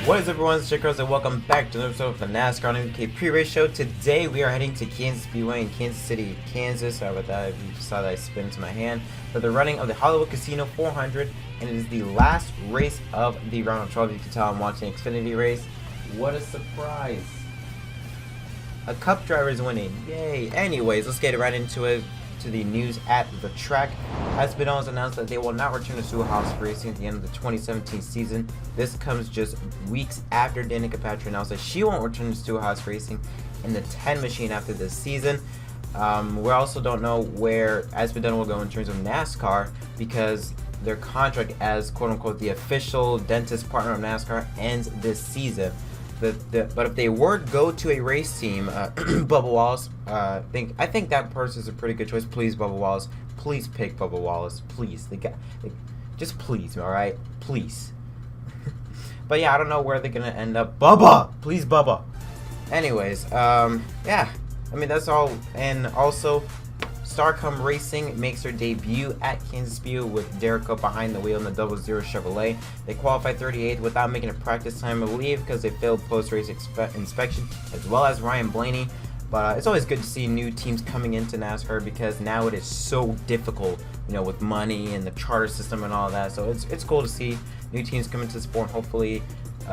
What is everyone, it's Chickers, and welcome back to another episode of the NASCAR MDK Prerace show. Today we are heading to Kansas Speedway in Kansas City, Kansas. Sorry about that, if you just saw that I spit into my hand. For the running of the Hollywood Casino 400, and it is the last race of the round of 12. You can tell I'm watching Xfinity race. What a surprise. A Cup driver is winning, yay. Anyways, let's get right into it. To the news at the track. Espinal has announced that they will not return to Sewer House Racing at the end of the 2017 season. This comes just weeks after Danica Patrick announced that she won't return to Sewer House Racing in the 10 machine after this season. We also don't know where Espinal will go in terms of NASCAR because their contract as quote-unquote the official dentist partner of NASCAR ends this season. But if they were to go to a race team, Bubba Wallace, I think that person is a pretty good choice. Please, Bubba Wallace, please pick Bubba Wallace, please. Just please, all right, please. But yeah, I don't know where they're gonna end up. Bubba, please, Bubba. Anyways, yeah, I mean that's all. And also, Starcom Racing makes their debut at Kansas Speedway with Derek Cope behind the wheel in the 00 Chevrolet. They qualified 38th without making a practice time, I believe, because they failed post-race inspection, as well as Ryan Blaney. But it's always good to see new teams coming into NASCAR because now it is so difficult, you know, with money and the charter system and all that. So it's cool to see new teams come into the sport. And hopefully,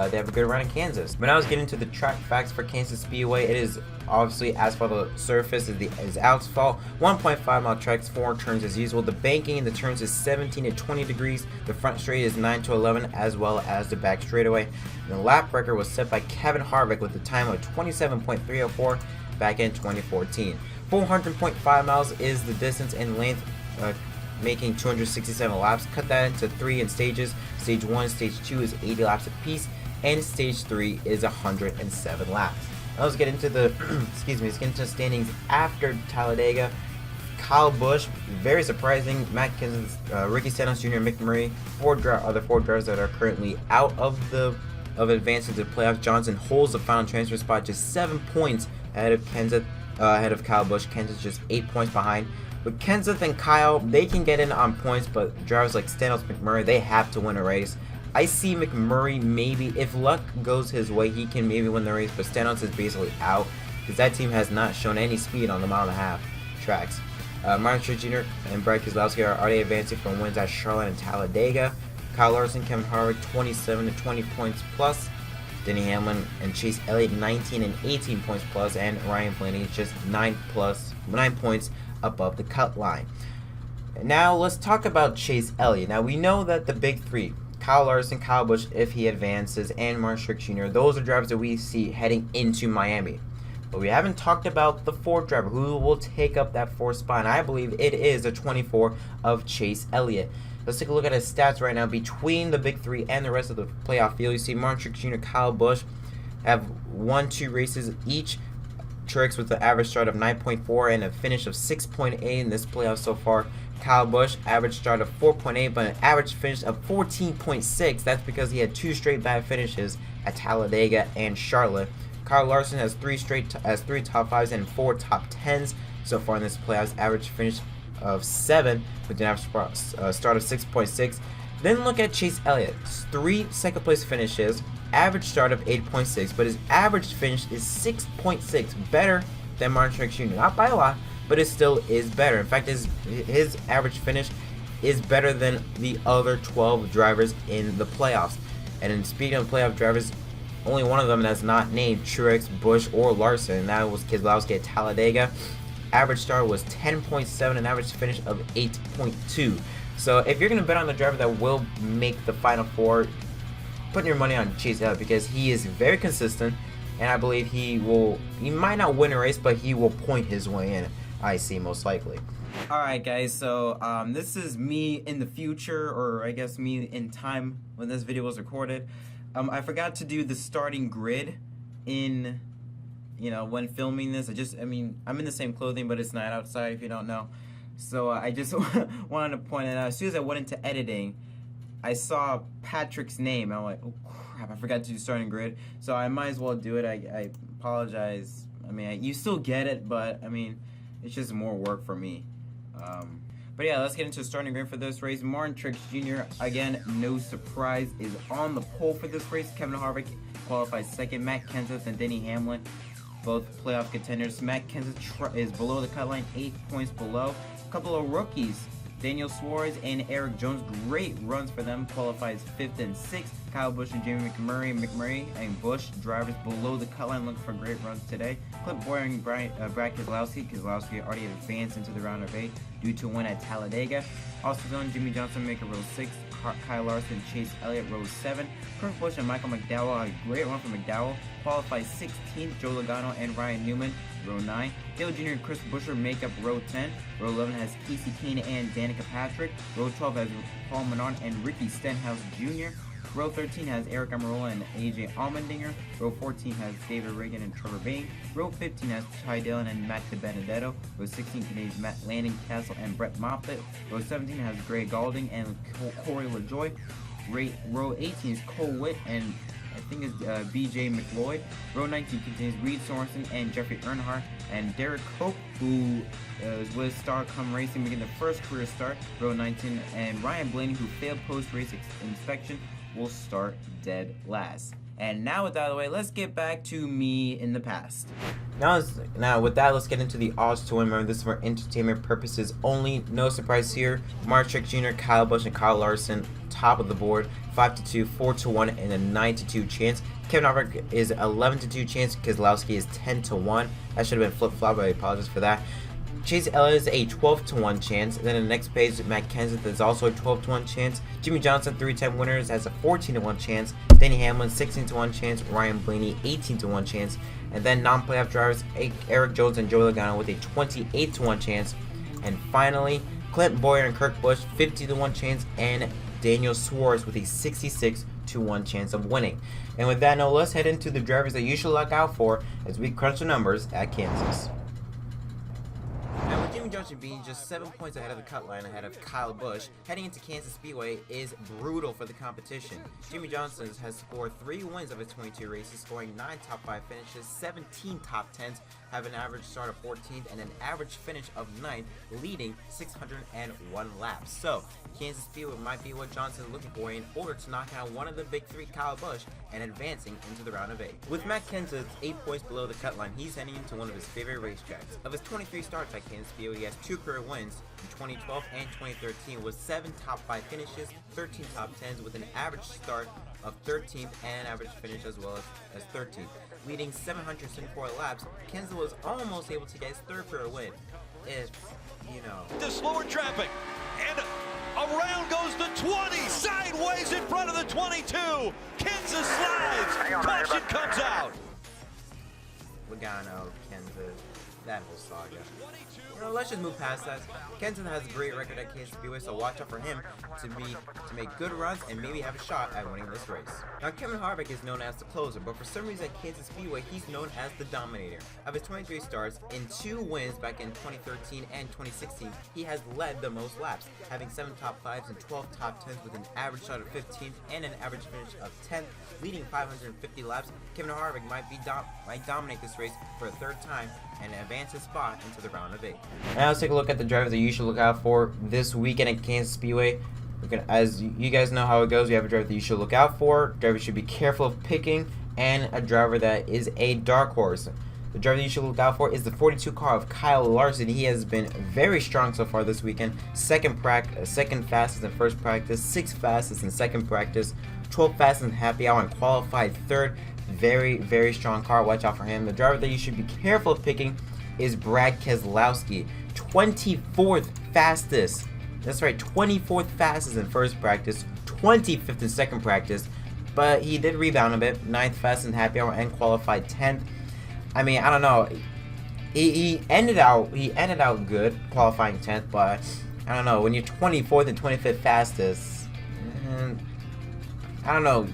they have a good run in Kansas. When I was getting to the track facts for Kansas Speedway, it is obviously asphalt surface is asphalt. 1.5 mile tracks, 4 turns as usual. The banking in the turns is 17 to 20 degrees. The front straight is 9 to 11, as well as the back straightaway. The lap record was set by Kevin Harvick with a time of 27.304 back in 2014. 400.5 miles is the distance and length, making 267 laps. Cut that into 3 in stages. Stage 1, Stage 2 is 80 laps apiece, and Stage 3 is 107 laps. Now let's get into the let's get into the standings after Talladega. Kyle Busch, very surprising. Matt Kenseth, Ricky Stenhouse Jr., Mick Murray, other four drivers that are currently out of advancing to the playoffs. Johnson holds the final transfer spot, just 7 points ahead of Kyle Busch. Kenseth just 8 points behind. But Kenseth and Kyle, they can get in on points, but drivers like Stenhouse, McMurray, they have to win a race. I see McMurray maybe, if luck goes his way, he can maybe win the race, but Stenhouse is basically out because that team has not shown any speed on the mile-and-a-half tracks. Martin Truex Jr. and Brad Keselowski are already advancing from wins at Charlotte and Talladega. Kyle Larson, Kevin Harvick, 27 to 20 points plus. Denny Hamlin and Chase Elliott, 19 and 18 points plus, and Ryan Blaney just 9 points above the cut line. Now let's talk about Chase Elliott. Now we know that the big three, Kyle Larson, Kyle Busch if he advances, and Martin Truex Jr., those are drivers that we see heading into Miami. But we haven't talked about the fourth driver who will take up that fourth spot, and I believe it is the 24 of Chase Elliott. Let's take a look at his stats right now between the big three and the rest of the playoff field. You see Martin Truex Jr., Kyle Busch have won 2 races each. Truex with an average start of 9.4 and a finish of 6.8 in this playoff so far. Kyle Busch, average start of 4.8 but an average finish of 14.6. That's because he had 2 straight bad finishes at Talladega and Charlotte. Kyle Larson has 3 top 5s and 4 top 10s so far in this playoffs. Average finish of 7 with an average start of 6.6. Then look at Chase Elliott. 3 second place finishes, average start of 8.6, but his average finish is 6.6, better than Martin Truex Jr. Not by a lot, but it still is better. In fact, his average finish is better than the other 12 drivers in the playoffs. And in speaking of playoff drivers, only one of them that's not named Truex, Busch, or Larson, and that was Keselowski at Talladega. Average start was 10.7, and average finish of 8.2. So if you're going to bet on the driver that will make the Final Four, put your money on Chase Elliott because he is very consistent, and I believe he might not win a race, but he will point his way in, I see, most likely. Alright guys, so this is me in the future, or I guess me in time when this video was recorded. I forgot to do the starting grid in, when filming this. I'm in the same clothing, but it's not outside if you don't know. So I just wanted to point it out. As soon as I went into editing, I saw Patrick's name. I'm like, oh crap, I forgot to do starting grid. So I might as well do it. I apologize. You still get it, but it's just more work for me. But yeah, let's get into the starting grid for this race. Martin Truex Jr., again, no surprise, is on the pole for this race. Kevin Harvick qualified second. Matt Kenseth and Denny Hamlin, both playoff contenders. Matt Kenseth is below the cut line, 8 points below. A couple of rookies, Daniel Suarez and Eric Jones, great runs for them, qualifies 5th and 6th. Kyle Busch and Jamie McMurray and Busch, drivers below the cut line, looking for great runs today. Clint Bowyer and Brad Keselowski. Keselowski already advanced into the round of 8 due to a win at Talladega. Austin Dillon, Jimmy Johnson make a row 6. Kyle Larson, Chase Elliott, row 7. Kurt Busch and Michael McDowell, a great run for McDowell, qualifies 16th. Joe Logano and Ryan Newman, row 9. Dale Jr. and Chris Buescher make up row 10. Row 11 has Casey Kane and Danica Patrick. Row 12 has Paul Menard and Ricky Stenhouse Jr. Row 13 has Eric Almirola and AJ Allmendinger. Row 14 has David Reagan and Trevor Bayne. Row 15 has Ty Dillon and Matt DiBenedetto. Row 16 contains Matt Landing Castle and Brett Moffitt. Row 17 has Gray Galding and Corey LaJoie. Row 18 is Cole Witt and I think it's BJ McLeod. Row 19 contains Reed Sorensen and Jeffrey Earnhardt, and Derek Hope, who is with Starcom Racing, making the first career start. Row 19, and Ryan Blaney, who failed post-race inspection, will start dead last. And now with that out of the way, let's get back to me in the past. Now with that, let's get into the odds to win. Remember, this is for entertainment purposes only. No surprise here. Martin Truex Jr., Kyle Busch, and Kyle Larson top of the board, 5-2, 4-1, and a 9-2 chance. Kevin Harvick is 11-2 chance. Keselowski is 10-1. That should have been flip-flop, but I apologize for that. Chase Elliott is a 12-1 chance. And then on the next page, Matt Kenseth is also a 12-1 chance. Jimmy Johnson, 3-time winners, has a 14-1 chance. Denny Hamlin, 16-1 chance. Ryan Blaney, 18-1 chance. And then non-playoff drivers, Eric Jones and Joe Logano with a 28-1 chance. And finally, Clint Bowyer and Kurt Busch, 50-1 chance. And Daniel Suarez with a 66-1 chance of winning. And with that note, let's head into the drivers that you should look out for as we crunch the numbers at Kansas. Now, with Jimmy Johnson being just 7 points ahead of the cut line ahead of Kyle Busch, heading into Kansas Speedway is brutal for the competition. Jimmy Johnson has scored 3 wins of his 22 races, scoring 9 top 5 finishes, 17 top 10s, have an average start of 14th, and an average finish of 9th, leading 601 laps. So, Kansas Speedway might be what Johnson is looking for in order to knock out one of the big 3, Kyle Busch, and advancing into the round of 8. With Matt Kenseth 8 points below the cut line, he's heading into one of his favorite racetracks. Of his 23 starts at Kansas Speedway, he has 2 career wins in 2012 and 2013 with 7 top 5 finishes, 13 top 10s with an average start of 13th and an average finish as well as 13th. Leading 774 laps, Kenseth was almost able to get his 3rd career win. If, you know. The slower traffic, and around goes the 20, sideways in front of the 22. Kansas slides, caution comes out. Logano, Kenseth, that whole saga. You know, let's just move past that. Kenseth has a great record at Kansas Speedway, so watch out for him to make good runs and maybe have a shot at winning this race. Now, Kevin Harvick is known as the closer, but for some reason at Kansas Speedway, he's known as the dominator. Of his 23 starts, in 2 wins back in 2013 and 2016, he has led the most laps, having 7 top 5s and 12 top 10s with an average start of 15th and an average finish of 10th, leading 550 laps. Kevin Harvick might dominate this race for a 3rd time and advance his spot into the round of 8. Now let's take a look at the drivers that you should look out for this weekend at Kansas Speedway. As you guys know how it goes, we have a driver that you should look out for. Drivers should be careful of picking, and a driver that is a dark horse. The driver that you should look out for is the 42 car of Kyle Larson. He has been very strong so far this weekend. Second fastest in first practice, 6th fastest in second practice, 12th fastest in happy hour, and qualified 3rd. Very, very strong car. Watch out for him. The driver that you should be careful of picking is Brad Keselowski. 24th fastest. That's right, 24th fastest in first practice, 25th in second practice, but he did rebound a bit. 9th fastest in happy hour and qualified 10th. I mean, I don't know. He ended out good, qualifying 10th, but I don't know. When you're 24th and 25th fastest, I don't know.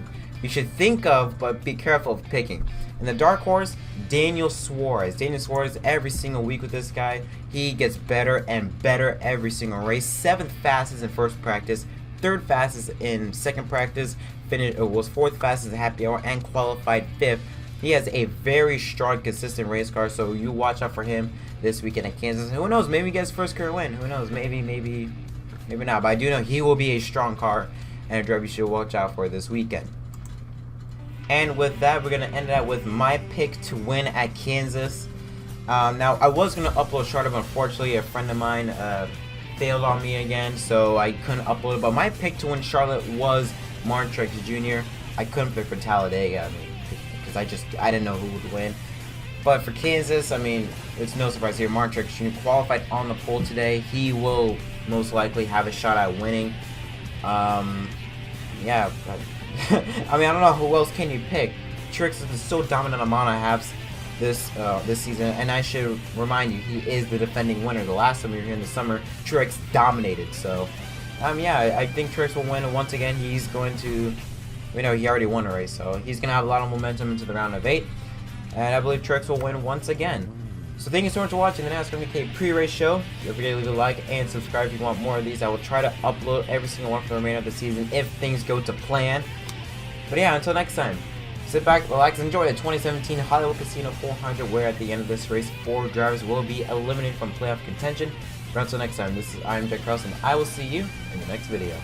You should think of, but be careful of picking. And the dark horse, Daniel Suarez. Daniel Suarez, every single week with this guy, he gets better and better every single race. 7th fastest in first practice, 3rd fastest in second practice, was 4th fastest in happy hour and qualified 5th. He has a very strong, consistent race car, so you watch out for him this weekend at Kansas. And who knows? Maybe he gets his first career win. Who knows? Maybe not. But I do know he will be a strong car and a driver you should watch out for this weekend. And with that, we're going to end that with my pick to win at Kansas. Now, I was going to upload Charlotte, but unfortunately, a friend of mine failed on me again, so I couldn't upload it. But my pick to win Charlotte was Martin Truex Jr. I couldn't pick for Talladega, because I didn't know who would win. But for Kansas, I mean, it's no surprise here. Martin Truex Jr. qualified on the pole today. He will most likely have a shot at winning. Yeah, but I mean, I don't know who else can you pick. Truex has been so dominant on monohalves this season, and I should remind you, he is the defending winner. The last time we were here in the summer, Truex dominated. So, yeah, I think Truex will win. And once again, he's going to, he already won a race, so he's gonna have a lot of momentum into the round of 8. And I believe Truex will win once again. So thank you so much for watching the NASCAR MDK Pre-Race Show. Don't forget to leave a like and subscribe if you want more of these. I will try to upload every single one for the remainder of the season if things go to plan. But yeah, until next time, sit back, relax, and enjoy the 2017 Hollywood Casino 400, where at the end of this race, 4 drivers will be eliminated from playoff contention. But until next time, I am MDK Prerace, and I will see you in the next video.